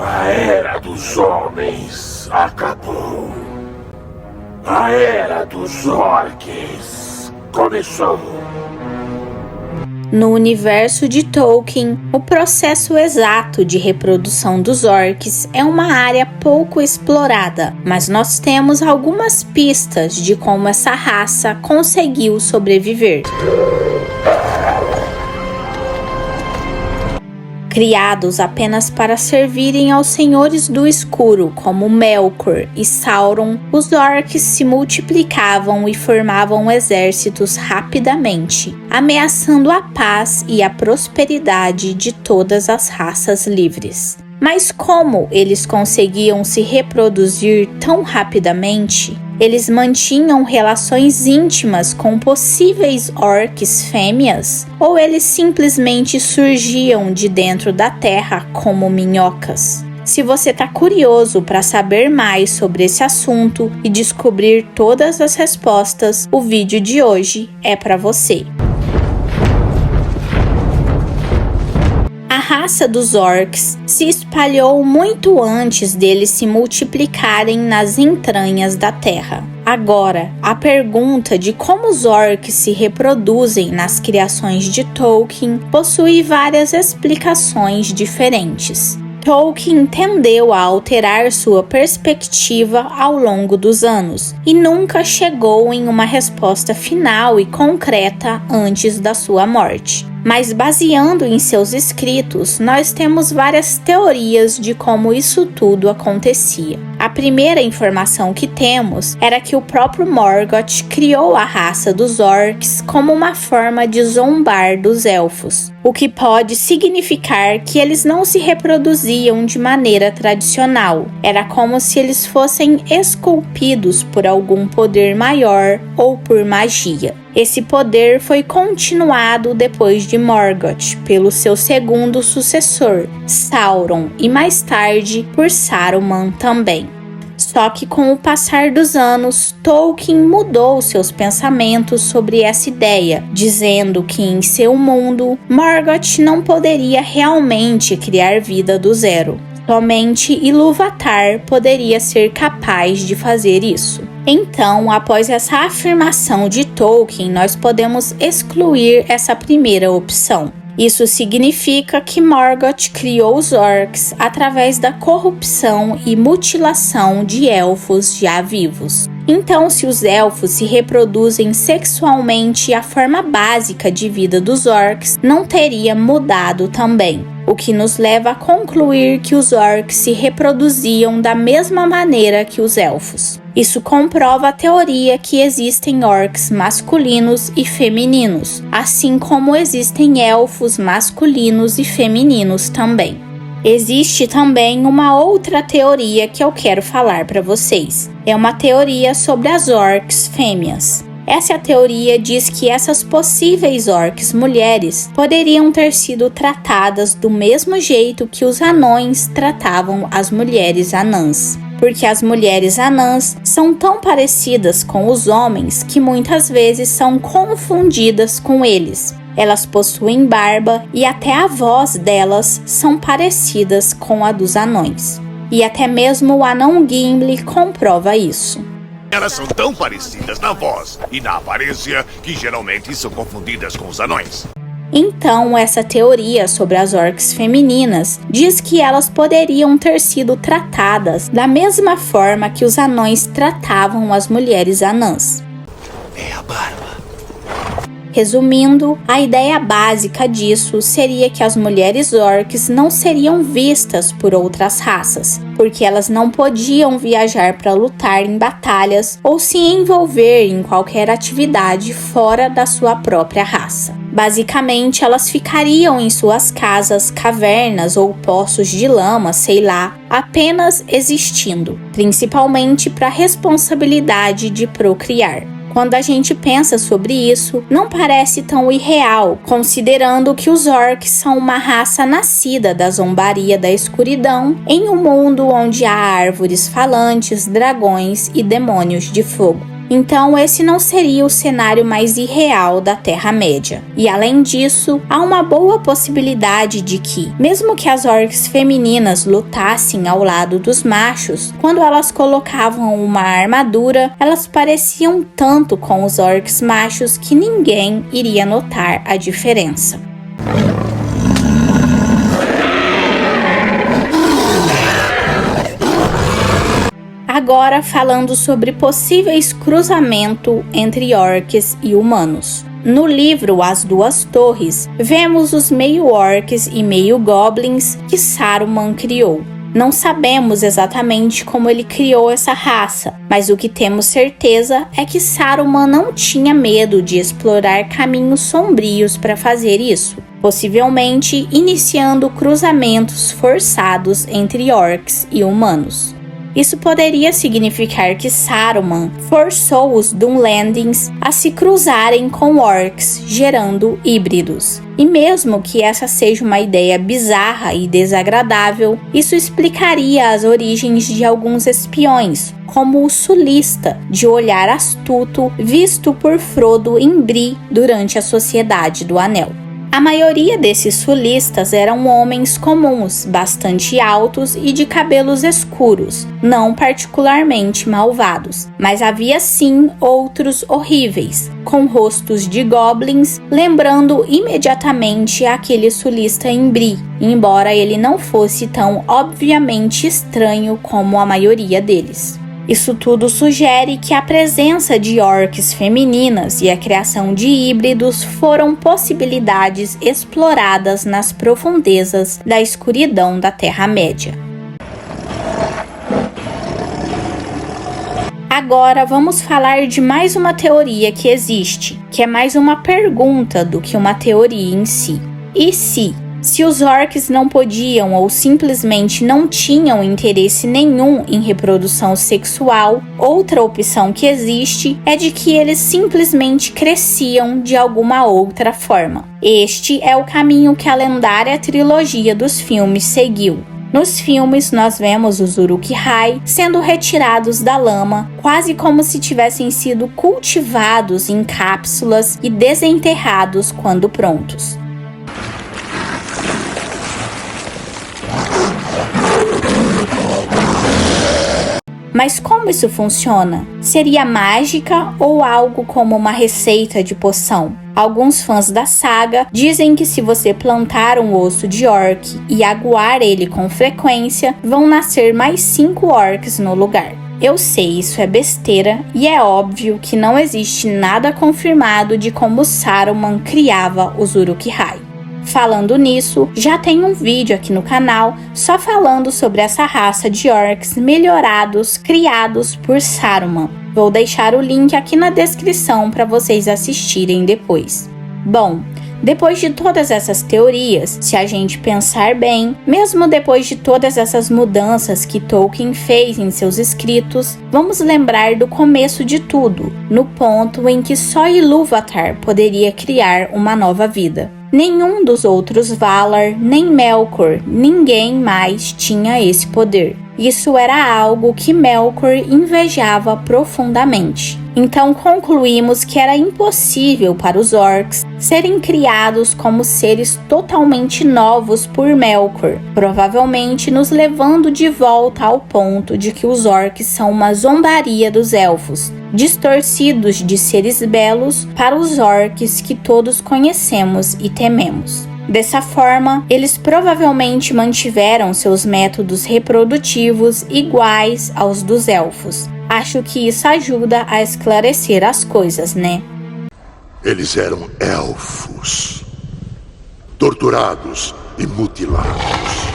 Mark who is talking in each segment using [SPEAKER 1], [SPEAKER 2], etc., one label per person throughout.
[SPEAKER 1] A Era dos Homens acabou. A Era dos Orcs começou.
[SPEAKER 2] No universo de Tolkien, o processo exato de reprodução dos orcs é uma área pouco explorada, mas nós temos algumas pistas de como essa raça conseguiu sobreviver. Criados apenas para servirem aos Senhores do Escuro, como Melkor e Sauron, os orcs se multiplicavam e formavam exércitos rapidamente, ameaçando a paz e a prosperidade de todas as raças livres. Mas como eles conseguiam se reproduzir tão rapidamente? Eles mantinham relações íntimas com possíveis orcs fêmeas? Ou eles simplesmente surgiam de dentro da terra como minhocas? Se você está curioso para saber mais sobre esse assunto e descobrir todas as respostas, o vídeo de hoje é para você. A raça dos orcs se espalhou muito antes deles se multiplicarem nas entranhas da terra. Agora, a pergunta de como os orcs se reproduzem nas criações de Tolkien possui várias explicações diferentes. Tolkien tendeu a alterar sua perspectiva ao longo dos anos e nunca chegou em uma resposta final e concreta antes da sua morte. Mas baseando em seus escritos, nós temos várias teorias de como isso tudo acontecia. A primeira informação que temos era que o próprio Morgoth criou a raça dos orcs como uma forma de zombar dos elfos, o que pode significar que eles não se reproduziam de maneira tradicional. Era como se eles fossem esculpidos por algum poder maior ou por magia. Esse poder foi continuado depois de Morgoth pelo seu segundo sucessor, Sauron, e mais tarde por Saruman também. Só que com o passar dos anos, Tolkien mudou seus pensamentos sobre essa ideia, dizendo que em seu mundo, Morgoth não poderia realmente criar vida do zero. Somente Ilúvatar poderia ser capaz de fazer isso. Então, após essa afirmação de Tolkien, nós podemos excluir essa primeira opção. Isso significa que Morgoth criou os orcs através da corrupção e mutilação de elfos já vivos. Então, se os elfos se reproduzem sexualmente, a forma básica de vida dos orcs não teria mudado também, o que nos leva a concluir que os orcs se reproduziam da mesma maneira que os elfos. Isso comprova a teoria que existem orcs masculinos e femininos, assim como existem elfos masculinos e femininos também. Existe também uma outra teoria que eu quero falar para vocês. É uma teoria sobre as orcs fêmeas. Essa teoria diz que essas possíveis orcs mulheres poderiam ter sido tratadas do mesmo jeito que os anões tratavam as mulheres anãs. Porque as mulheres anãs são tão parecidas com os homens que muitas vezes são confundidas com eles. Elas possuem barba e até a voz delas são parecidas com a dos anões. E até mesmo o anão Gimli comprova isso.
[SPEAKER 3] Elas são tão parecidas na voz e na aparência que geralmente são confundidas com os anões.
[SPEAKER 2] Então, essa teoria sobre as orcs femininas diz que elas poderiam ter sido tratadas da mesma forma que os anões tratavam as mulheres anãs.
[SPEAKER 3] É a barba.
[SPEAKER 2] Resumindo, a ideia básica disso seria que as mulheres orcs não seriam vistas por outras raças, porque elas não podiam viajar para lutar em batalhas ou se envolver em qualquer atividade fora da sua própria raça. Basicamente, elas ficariam em suas casas, cavernas ou poços de lama, sei lá, apenas existindo, principalmente para a responsabilidade de procriar. Quando a gente pensa sobre isso, não parece tão irreal, considerando que os orcs são uma raça nascida da zombaria da escuridão em um mundo onde há árvores falantes, dragões e demônios de fogo. Então esse não seria o cenário mais irreal da Terra-média. E além disso, há uma boa possibilidade de que, mesmo que as orcs femininas lutassem ao lado dos machos, quando elas colocavam uma armadura, elas pareciam tanto com os orcs machos que ninguém iria notar a diferença. Agora falando sobre possíveis cruzamentos entre orcs e humanos. No livro As Duas Torres, vemos os meio-orcs e meio-goblins que Saruman criou. Não sabemos exatamente como ele criou essa raça, mas o que temos certeza é que Saruman não tinha medo de explorar caminhos sombrios para fazer isso, possivelmente iniciando cruzamentos forçados entre orcs e humanos. Isso poderia significar que Saruman forçou os Dunlendings a se cruzarem com orcs, gerando híbridos. E mesmo que essa seja uma ideia bizarra e desagradável, isso explicaria as origens de alguns espiões, como o Sulista, de olhar astuto visto por Frodo em Bree durante a Sociedade do Anel. A maioria desses sulistas eram homens comuns, bastante altos e de cabelos escuros, não particularmente malvados, mas havia sim outros horríveis, com rostos de goblins, lembrando imediatamente aquele sulista em Bree, embora ele não fosse tão obviamente estranho como a maioria deles. Isso tudo sugere que a presença de orcs femininas e a criação de híbridos foram possibilidades exploradas nas profundezas da escuridão da Terra-média. Agora vamos falar de mais uma teoria que existe, que é mais uma pergunta do que uma teoria em si. E se os orcs não podiam ou simplesmente não tinham interesse nenhum em reprodução sexual, outra opção que existe é de que eles simplesmente cresciam de alguma outra forma. Este é o caminho que a lendária trilogia dos filmes seguiu. Nos filmes, nós vemos os Uruk-hai sendo retirados da lama, quase como se tivessem sido cultivados em cápsulas e desenterrados quando prontos. Mas como isso funciona? Seria mágica ou algo como uma receita de poção? Alguns fãs da saga dizem que se você plantar um osso de orc e aguar ele com frequência, vão nascer mais 5 orcs no lugar. Eu sei, isso é besteira e é óbvio que não existe nada confirmado de como Saruman criava os Uruk-hai. Falando nisso, já tem um vídeo aqui no canal só falando sobre essa raça de orcs melhorados criados por Saruman. Vou deixar o link aqui na descrição para vocês assistirem depois. Bom, depois de todas essas teorias, se a gente pensar bem, mesmo depois de todas essas mudanças que Tolkien fez em seus escritos, vamos lembrar do começo de tudo, no ponto em que só Ilúvatar poderia criar uma nova vida. Nenhum dos outros Valar, nem Melkor, ninguém mais tinha esse poder. Isso era algo que Melkor invejava profundamente. Então concluímos que era impossível para os orcs serem criados como seres totalmente novos por Melkor, provavelmente nos levando de volta ao ponto de que os orcs são uma zombaria dos elfos, distorcidos de seres belos para os orcs que todos conhecemos e tememos. Dessa forma, eles provavelmente mantiveram seus métodos reprodutivos iguais aos dos elfos. Acho que isso ajuda a esclarecer as coisas, né?
[SPEAKER 1] Eles eram elfos, torturados e mutilados.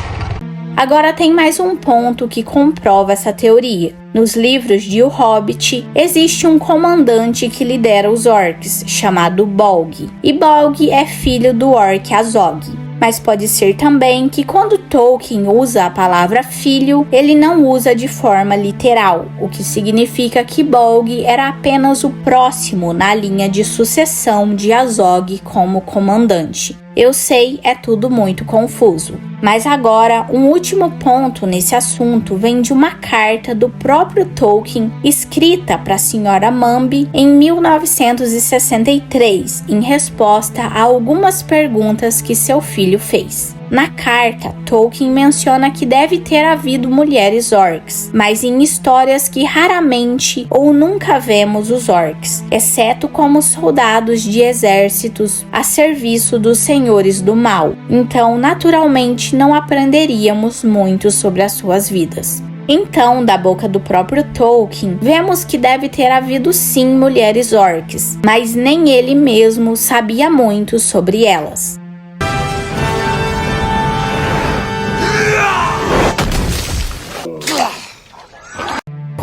[SPEAKER 2] Agora tem mais um ponto que comprova essa teoria. Nos livros de O Hobbit, existe um comandante que lidera os orcs, chamado Bolg. E Bolg é filho do orc Azog. Mas pode ser também que quando Tolkien usa a palavra filho, ele não usa de forma literal, o que significa que Bolg era apenas o próximo na linha de sucessão de Azog como comandante. Eu sei, é tudo muito confuso. Mas agora, um último ponto nesse assunto vem de uma carta do próprio Tolkien, escrita para a Sra. Mambi em 1963, em resposta a algumas perguntas que seu filho fez. Na carta, Tolkien menciona que deve ter havido mulheres orcs, mas em histórias que raramente ou nunca vemos os orcs, exceto como soldados de exércitos a serviço dos senhores do mal. Então, naturalmente, não aprenderíamos muito sobre as suas vidas. Então, da boca do próprio Tolkien, vemos que deve ter havido sim mulheres orcs, mas nem ele mesmo sabia muito sobre elas.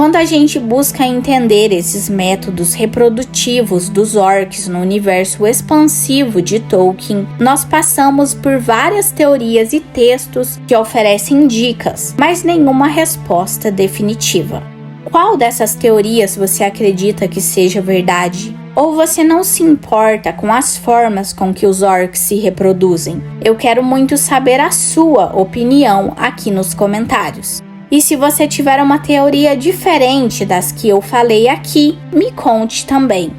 [SPEAKER 2] Quando a gente busca entender esses métodos reprodutivos dos orcs no universo expansivo de Tolkien, nós passamos por várias teorias e textos que oferecem dicas, mas nenhuma resposta definitiva. Qual dessas teorias você acredita que seja verdade? Ou você não se importa com as formas com que os orcs se reproduzem? Eu quero muito saber a sua opinião aqui nos comentários. E se você tiver uma teoria diferente das que eu falei aqui, me conte também.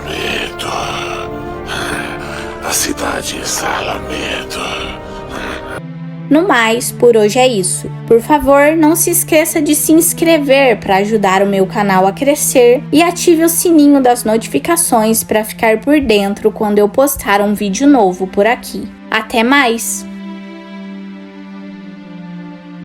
[SPEAKER 1] Medo. A cidade exala medo.
[SPEAKER 2] No mais, por hoje é isso. Por favor, não se esqueça de se inscrever para ajudar o meu canal a crescer e ative o sininho das notificações para ficar por dentro quando eu postar um vídeo novo por aqui. Até mais!